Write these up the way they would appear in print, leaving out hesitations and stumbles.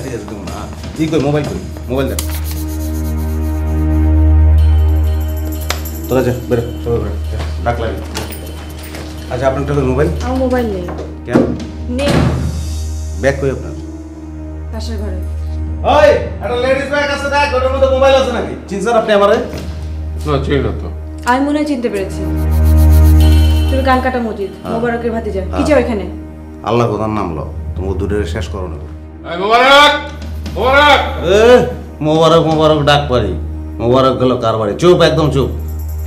ঠিক আছে তুমি না ই কই মোবাইল দেখ তোরা যা বেরো সবাই বেরো ডাক লাগবে আচ্ছা আপনার টাকা মোবাইল আমার মোবাইল নেই কেন নেই ব্যাগ কই আপনার পাশের ঘরে ওই একটা লেডিস ব্যাগ আছে দেখ ওটার মধ্যে মোবাইল আছে নাকি চিনছেন আপনি আমারে না চিনি না তো আমি মনে হয় চিনতে পেরেছি তুমি কান কাটা মজিদ মোবারকের ভাতিজা কি চাও এখানে আল্লাহ খোদার নাম লো তুমি দুটোরে শেষ করো না মোবারক মোবারক মোবারক ডাক পারি মোবারক গেল কার বাড়ি চুপ একদম চুপ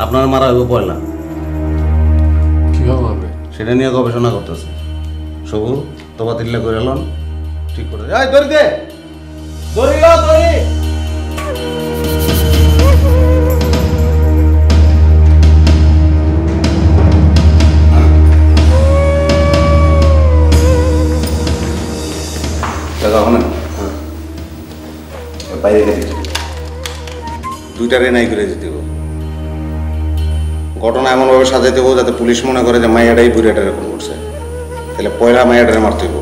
আপনার মারা হইব পয়লা কিভাবে হবে সেটা নিয়ে গবেষণা করতেছে সবু তোবা তিল্লা করে এলন ঠিক করে এই দড়ি দে দড়ি লো দড়ি বাইরে গেছে দুইটারে নাই করে যেতে হবে ঘটনা এমনভাবে সাজাইতে হবে যাতে পুলিশ মনে করে যে মাইয়াটাই বুড়িয়াটা এরকম করছে তাহলে পয়লা মাইয়াটারে মারতে হইব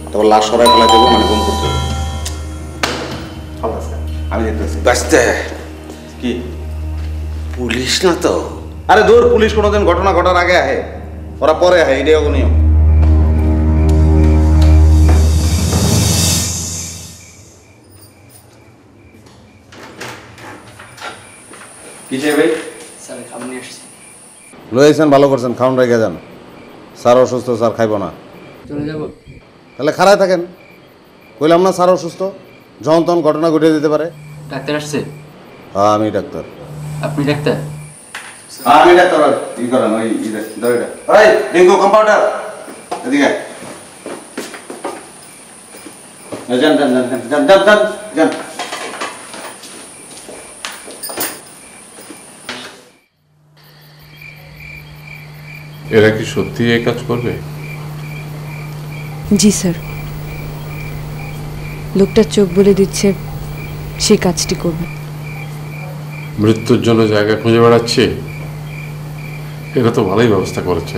তারপর লাশ সরাই ফেলা দেবো মানে গুম করতে হবে আমি দেখতেছি বাঁচতে কি পুলিশ না তো আরে দূর পুলিশ কোনোদিন ঘটনা ঘটার আগে আহে ওরা পরে আহে এটাই নিয়ম কি চাই ভাই স্যার খাবার নিয়ে আসছি লয়েছেন ভালো করছেন খাউন রেখে যান স্যার অসুস্থ স্যার খাইব না চলে যাব তাহলে খাড়ায় থাকেন কইলাম না স্যার অসুস্থ যখন তখন ঘটনা ঘটিয়ে দিতে পারে ডাক্তার আসছে হ্যাঁ আমি ডাক্তার আপনি ডাক্তার আমি ডাক্তার ই করেন ওই দড়িটা ওই ডিঙ্গু কম্পাউন্ডার এদিকে যান যান যান যান যান যান যান এরা কি সত্যি এই কাজ করবে জি স্যার লোকটার চোখ বলে দিচ্ছে সেই কাজটি করবে মৃত্যুর জন্য জায়গা খুঁজে বেড়াচ্ছে এরা তো ভালোই ব্যবস্থা করেছে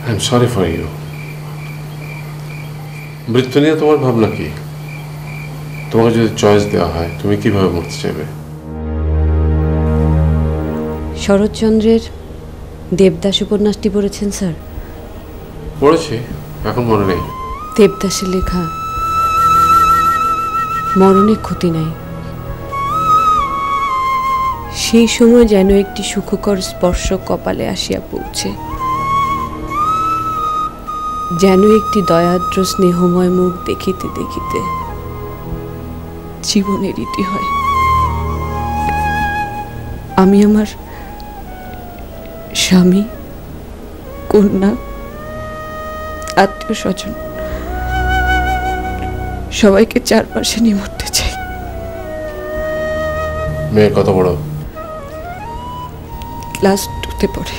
I am sorry for you মৃত্যু নিয়ে তোমার ভাবনা কি তোমাকে যদি চয়েস দেওয়া হয় তুমি কিভাবে মরতে চাইবে শরৎচন্দ্রের দেবদাস উপন্যাসটি পড়েছেন স্যার পড়েছি এখন মনে নেই দেবদাসের লেখা মরণে ক্ষতি নাই সেই সময় যেন একটি সুখকর স্পর্শ কপালে আসিয়া পৌঁছে যেন একটি দয়াদ্র স্নেহময় মুখ দেখিতে দেখিতে জীবনের ইতি হয় আমি আমার স্বামী কন্যা আত্মীয় স্বজন সবাইকে চারপাশে নিয়ে মরতে চাই মেয়ে কত বড় ক্লাস 2 তে পড়ে